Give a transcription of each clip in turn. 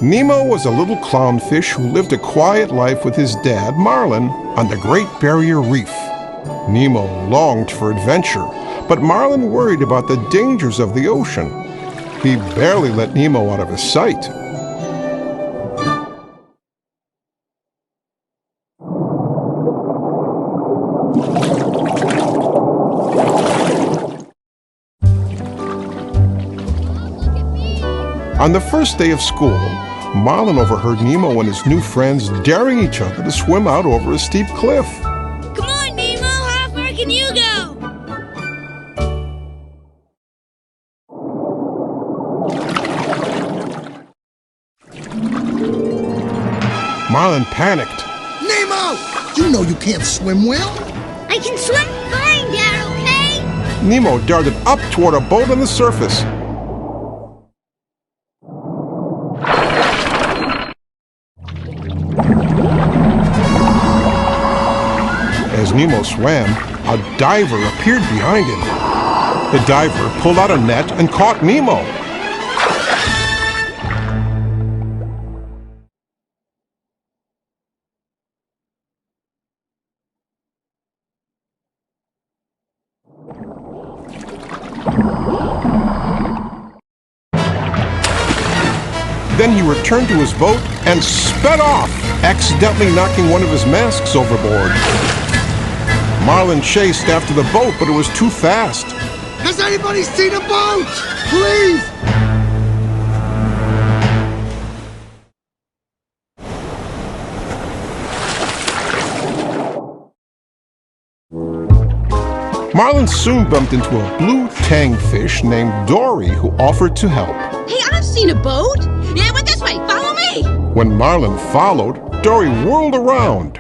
Nemo was a little clownfish who lived a quiet life with his dad, Marlin, on the Great Barrier Reef. Nemo longed for adventure, but Marlin worried about the dangers of the ocean. He barely let Nemo out of his sight. On the first day of school, Marlin overheard Nemo and his new friends daring each other to swim out over a steep cliff. Come on, Nemo! How far can you go? Marlin panicked. Nemo! You know you can't swim well. I can swim fine, Dad, okay? Nemo darted up toward a boat on the surface. As Nemo swam, a diver appeared behind him. The diver pulled out a net and caught Nemo. Then he returned to his boat and sped off, accidentally knocking one of his masks overboard. Marlin chased after the boat, but it was too fast. Has anybody seen a boat? Please! Marlin soon bumped into a blue tang fish named Dory who offered to help. Hey, I've seen a boat. Yeah, but this way. Follow me. When Marlin followed, Dory whirled around.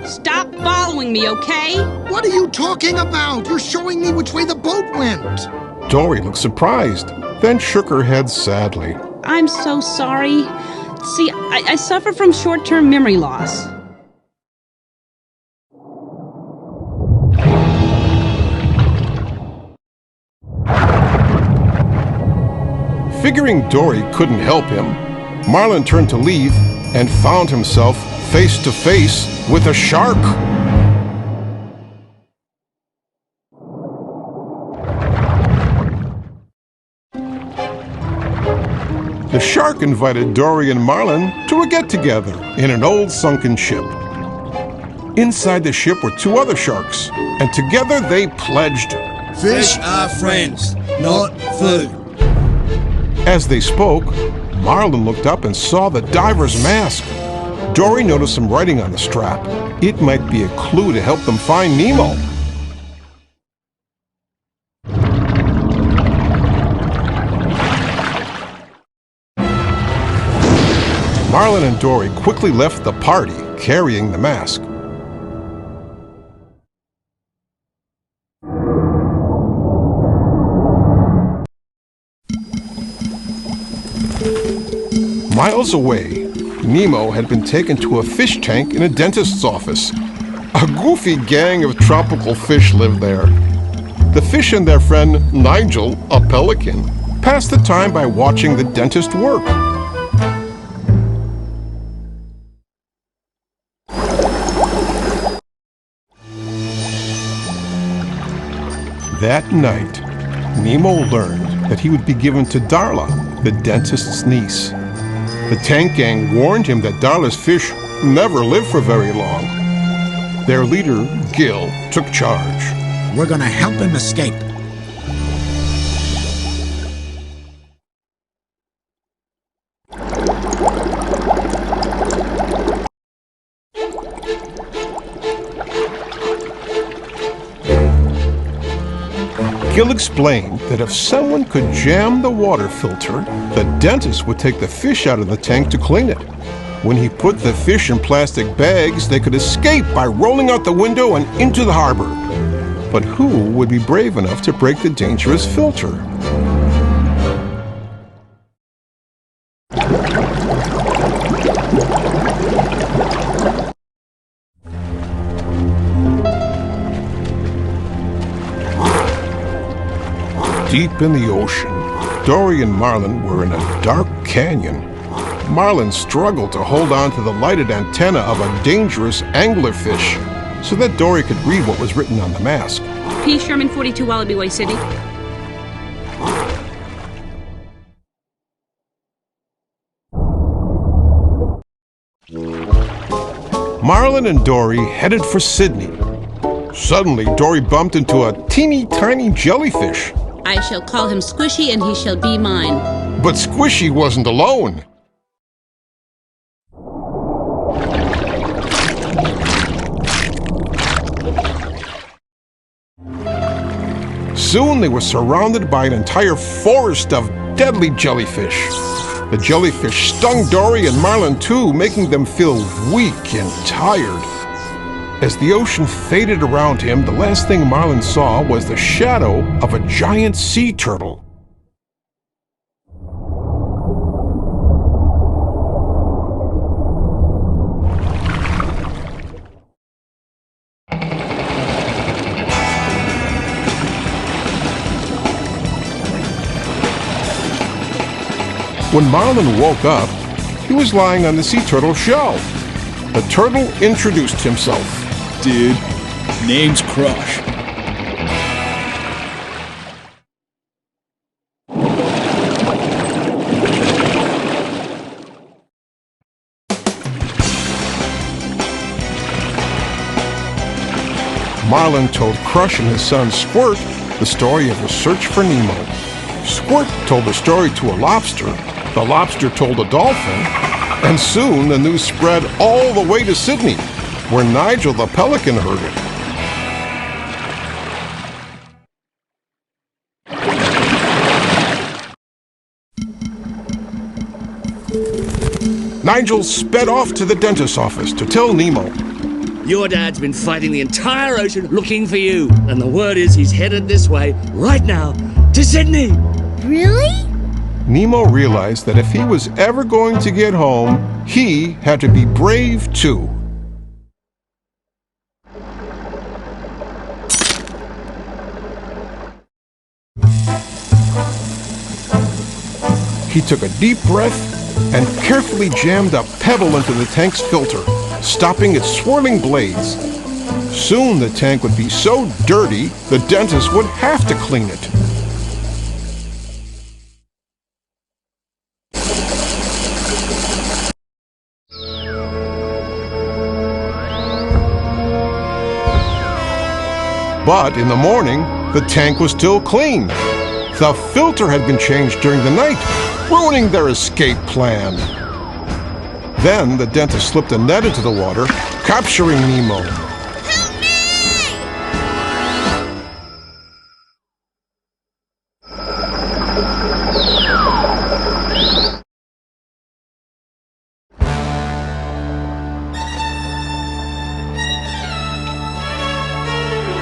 Stop following me, okay? What are you talking about? You're showing me which way the boat went. Dory looked surprised, then shook her head sadly. I'm so sorry. See, I suffer from short-term memory loss. Figuring Dory couldn't help him, Marlin turned to leave and found himself face to face with a shark. The shark invited Dory and Marlin to a get-together in an old sunken ship. Inside the ship were two other sharks, and together they pledged, "Fish are friends, not food." As they spoke, Marlin looked up and saw the diver's mask. Dory noticed some writing on the strap. It might be a clue to help them find Nemo. Marlin and Dory quickly left the party carrying the mask. Miles away, Nemo had been taken to a fish tank in a dentist's office. A goofy gang of tropical fish lived there. The fish and their friend Nigel, a pelican, passed the time by watching the dentist work. That night, Nemo learned that he would be given to Darla, the dentist's niece. The tank gang warned him that Darla's fish never lived for very long. Their leader, Gil, took charge. We're gonna help him escape. Gil explained that if someone could jam the water filter, the dentist would take the fish out of the tank to clean it. When he put the fish in plastic bags, they could escape by rolling out the window and into the harbor. But who would be brave enough to break the dangerous filter? deep in the ocean. Dory and Marlin were in a dark canyon. Marlin struggled to hold on to the lighted antenna of a dangerous anglerfish so that Dory could read what was written on the mask. P. Sherman 42 Wallaby Way, City. Marlin and Dory headed for Sydney. Suddenly, Dory bumped into a teeny tiny jellyfish. I shall call him Squishy and he shall be mine. But Squishy wasn't alone. Soon they were surrounded by an entire forest of deadly jellyfish. The jellyfish stung Dory and Marlin too, making them feel weak and tired. As the ocean faded around him, the last thing Marlin saw was the shadow of a giant sea turtle. When Marlin woke up, he was lying on the sea turtle's shell. The turtle introduced himself. Dude, name's Crush. Marlin told Crush and his son Squirt the story of the search for Nemo. Squirt told the story to a lobster, the lobster told a dolphin, and soon the news spread all the way to Sydney, where Nigel the pelican heard it. Nigel sped off to the dentist's office to tell Nemo. Your dad's been fighting the entire ocean looking for you, and the word is he's headed this way right now to Sydney. Really? Nemo realized that if he was ever going to get home, he had to be brave too. He took a deep breath and carefully jammed a pebble into the tank's filter, stopping its swirling blades. Soon the tank would be so dirty, the dentist would have to clean it. But in the morning, the tank was still clean. The filter had been changed during the night, ruining their escape plan. Then the dentist slipped a net into the water, capturing Nemo. Help me!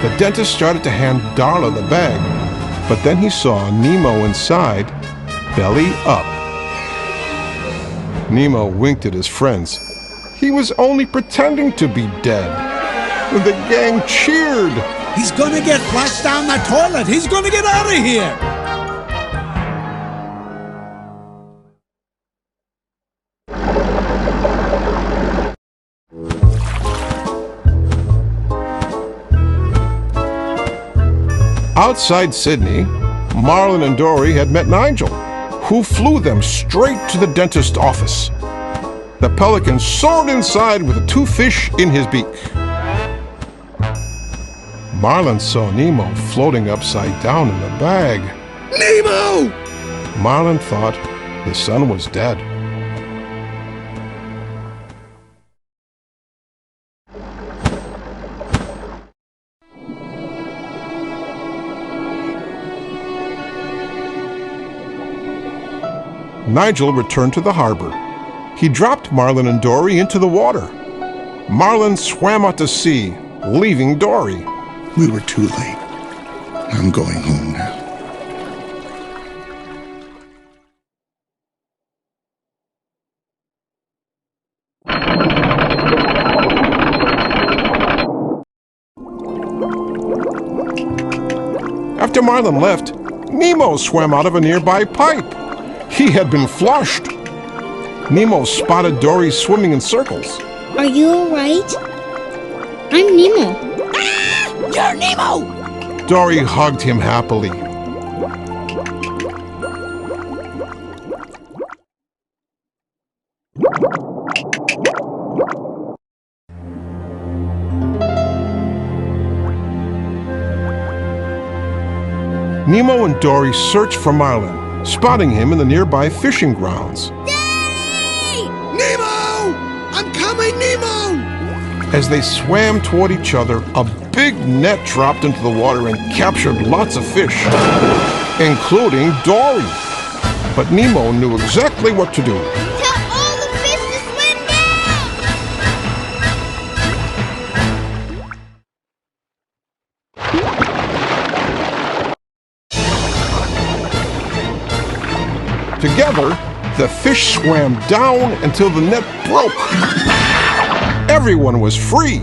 The dentist started to hand Darla the bag, but then he saw Nemo inside, belly up. Nemo winked at his friends. He was only pretending to be dead. The gang cheered. He's gonna get flushed down the toilet. He's gonna get out of here. Outside Sydney, Marlin and Dory had met Nigel, who flew them straight to the dentist's office. The pelican soared inside with the two fish in his beak. Marlin saw Nemo floating upside down in the bag. Nemo! Marlin thought his son was dead. Nigel returned to the harbor. He dropped Marlin and Dory into the water. Marlin swam out to sea, leaving Dory. We were too late. I'm going home now. After Marlin left, Nemo swam out of a nearby pipe. He had been flushed. Nemo spotted Dory swimming in circles. Are you alright? I'm Nemo. You're Nemo! Dory hugged him happily. Nemo and Dory searched for Marlin, spotting him in the nearby fishing grounds. Daddy! Nemo! I'm coming, Nemo! As they swam toward each other, a big net dropped into the water and captured lots of fish, including Dory. But Nemo knew exactly what to do. Tell all the fish to swim down! Together, the fish swam down until the net broke. Everyone was free.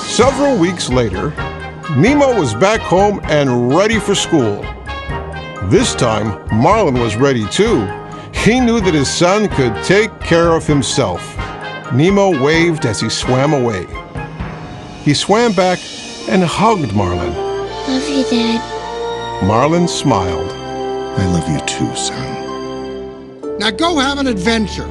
Several weeks later, Nemo was back home and ready for school. This time, Marlin was ready too. He knew that his son could take care of himself. Nemo waved as he swam away. He swam back and hugged Marlin. Love you, Dad. Marlin smiled. I love you too, son. Now go have an adventure.